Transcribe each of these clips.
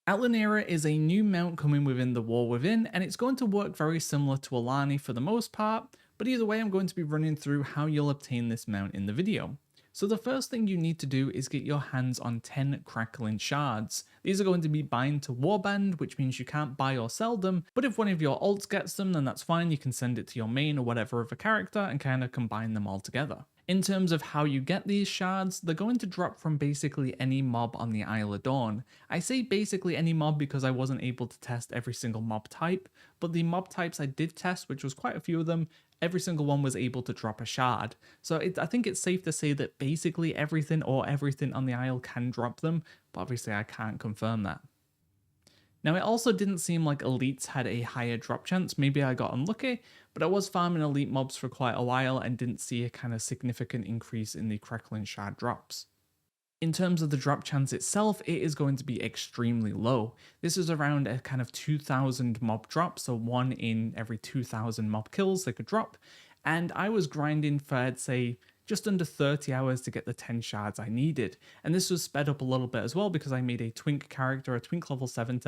Alanera is a new mount coming within the War Within, and it's going to work very similar to Alani for the most part, but either way I'm going to be running through how you'll obtain this mount in the video. So the first thing you need to do is get your hands on 10 Crackling Shards. These are going to be bind to Warband, which means you can't buy or sell them, but if one of your alts gets them, then that's fine, you can send it to your main or whatever of a character and kind of combine them all together. In terms of how you get these shards, they're going to drop from basically any mob on the Isle of Dorn. I say basically any mob because I wasn't able to test every single mob type, but the mob types I did test, which was quite a few of them, every single one was able to drop a shard. So I think it's safe to say that basically everything on the Isle can drop them, but obviously I can't confirm that. Now, it also didn't seem like elites had a higher drop chance. Maybe I got unlucky, but I was farming elite mobs for quite a while and didn't see a kind of significant increase in the Crackling Shard drops. In terms of the drop chance itself, it is going to be extremely low. This is around a kind of 2,000 mob drop, so 1 in every 2,000 mob kills they could drop, and I was grinding for, I'd say, just under 30 hours to get the 10 shards I needed. And this was sped up a little bit as well because I made a twink character, a twink level 70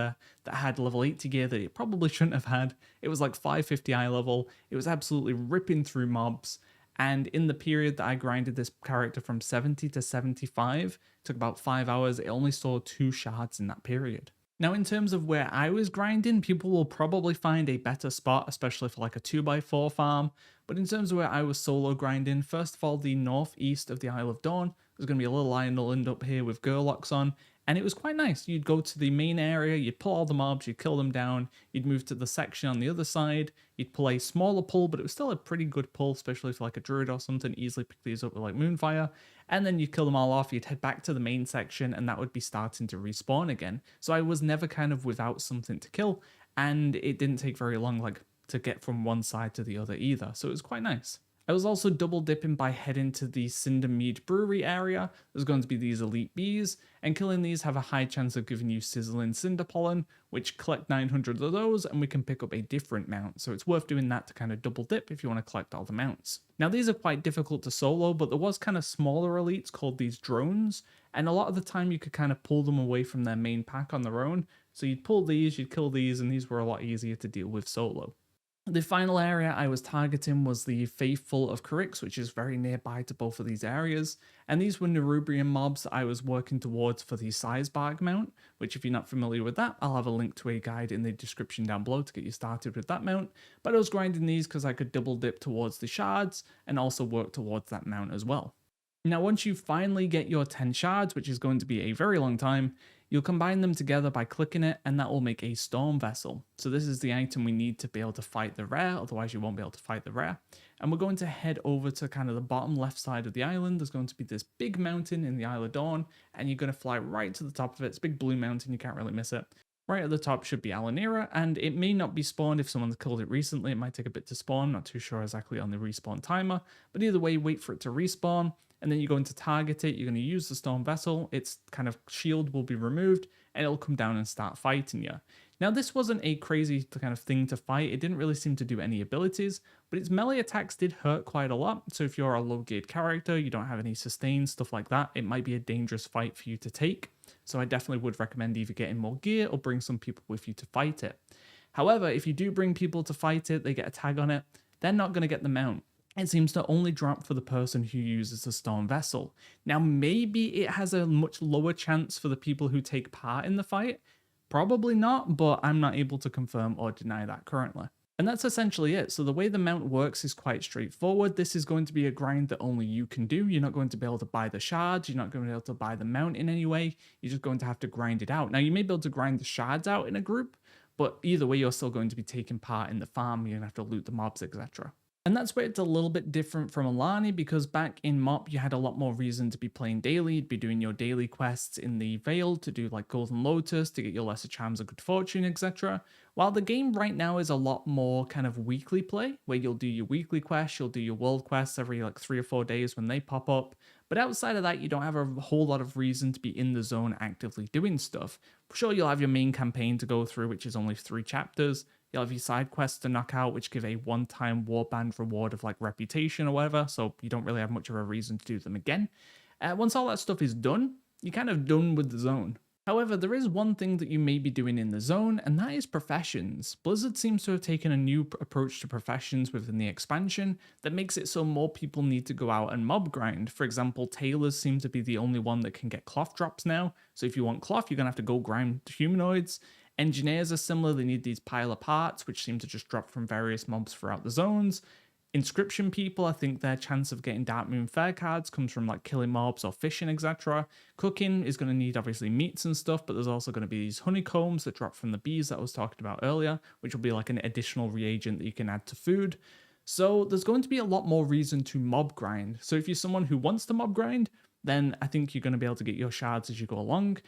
that had level 80 gear that it probably shouldn't have had. It was like 550 eye level. It was absolutely ripping through mobs. And in the period that I grinded this character from 70 to 75, took about 5 hours, it only saw 2 shards in that period. Now, in terms of where I was grinding, people will probably find a better spot, especially for like a 2x4 farm. But in terms of where I was solo grinding, first of all, the northeast of the Isle of Dorn, there's going to be a little island up here with Gerlocks on, and it was quite nice. You'd go to the main area, you'd pull all the mobs, you'd kill them down, you'd move to the section on the other side, you'd pull a smaller pull, but it was still a pretty good pull, especially for like a druid or something, easily pick these up with like Moonfire, and then you'd kill them all off, you'd head back to the main section, and that would be starting to respawn again. So I was never kind of without something to kill, and it didn't take very long like to get from one side to the other either, so it was quite nice. I was also double dipping by heading to the Cindermead Brewery area. There's going to be these elite bees, and killing these have a high chance of giving you sizzling cinder pollen, which collect 900 of those, and we can pick up a different mount. So it's worth doing that to kind of double dip if you want to collect all the mounts. Now these are quite difficult to solo, but there was kind of smaller elites called these drones, and a lot of the time you could kind of pull them away from their main pack on their own. So you'd pull these, you'd kill these, and these were a lot easier to deal with solo. The final area I was targeting was the Faithful of Carix, which is very nearby to both of these areas, and these were Nerubian mobs I was working towards for the Sizebarg mount, which if you're not familiar with that, I'll have a link to a guide in the description down below to get you started with that mount, but I was grinding these because I could double dip towards the shards and also work towards that mount as well. Now, once you finally get your 10 shards, which is going to be a very long time, you'll combine them together by clicking it, and that will make a Storm Vessle. So this is the item we need to be able to fight the rare, otherwise you won't be able to fight the rare. And we're going to head over to kind of the bottom left side of the island. There's going to be this big mountain in the Isle of Dorn, and you're going to fly right to the top of it. It's a big blue mountain, you can't really miss it. Right at the top should be Alanera, and it may not be spawned if someone's killed it recently. It might take a bit to spawn, not too sure exactly on the respawn timer, but either way, wait for it to respawn, and then you're going to target it. You're going to use the Storm Vessle. Its kind of shield will be removed, and it'll come down and start fighting you. Now, this wasn't a crazy kind of thing to fight. It didn't really seem to do any abilities, but its melee attacks did hurt quite a lot. So if you're a low-geared character, you don't have any sustain, stuff like that, it might be a dangerous fight for you to take. So I definitely would recommend either getting more gear or bring some people with you to fight it. However, if you do bring people to fight it, they get a tag on it, they're not going to get the mount. It seems to only drop for the person who uses the Storm Vessel. Now, maybe it has a much lower chance for the people who take part in the fight. Probably not, but I'm not able to confirm or deny that currently. And that's essentially it. So the way the mount works is quite straightforward. This is going to be a grind that only you can do. You're not going to be able to buy the shards. You're not going to be able to buy the mount in any way. You're just going to have to grind it out. Now, you may be able to grind the shards out in a group, but either way, you're still going to be taking part in the farm. You're going to have to loot the mobs, etc. And that's where it's a little bit different from Alani, because back in MoP you had a lot more reason to be playing daily. You'd be doing your daily quests in the Vale to do like Golden Lotus, to get your Lesser Charms of Good Fortune, etc. While the game right now is a lot more kind of weekly play, where you'll do your weekly quests, you'll do your world quests every like 3 or 4 days when they pop up. But outside of that, you don't have a whole lot of reason to be in the zone actively doing stuff. Sure, you'll have your main campaign to go through, which is only 3 chapters. You'll have your side quests to knock out, which give a one-time warband reward of like reputation or whatever, so you don't really have much of a reason to do them again. Once all that stuff is done, you're kind of done with the zone. However, there is one thing that you may be doing in the zone, and that is professions. Blizzard seems to have taken a new approach to professions within the expansion that makes it so more people need to go out and mob grind. For example, tailors seem to be the only one that can get cloth drops now, so if you want cloth, you're going to have to go grind humanoids. Engineers are similar, they need these pile of parts, which seem to just drop from various mobs throughout the zones. Inscription people, I think their chance of getting Dark Moon Fair cards comes from like killing mobs or fishing, etc. Cooking is going to need obviously meats and stuff, but there's also going to be these honeycombs that drop from the bees that I was talking about earlier, which will be like an additional reagent that you can add to food. So there's going to be a lot more reason to mob grind. So if you're someone who wants to mob grind, then I think you're going to be able to get your shards as you go along.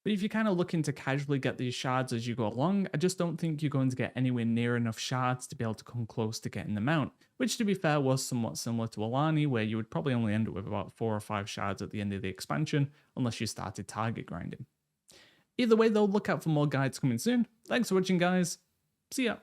But if you're kind of looking to casually get these shards as you go along, I just don't think you're going to get anywhere near enough shards to be able to come close to getting the mount, which to be fair was somewhat similar to Alani, where you would probably only end up with about 4 or 5 shards at the end of the expansion, unless you started target grinding. Either way though, look out for more guides coming soon. Thanks for watching guys, see ya!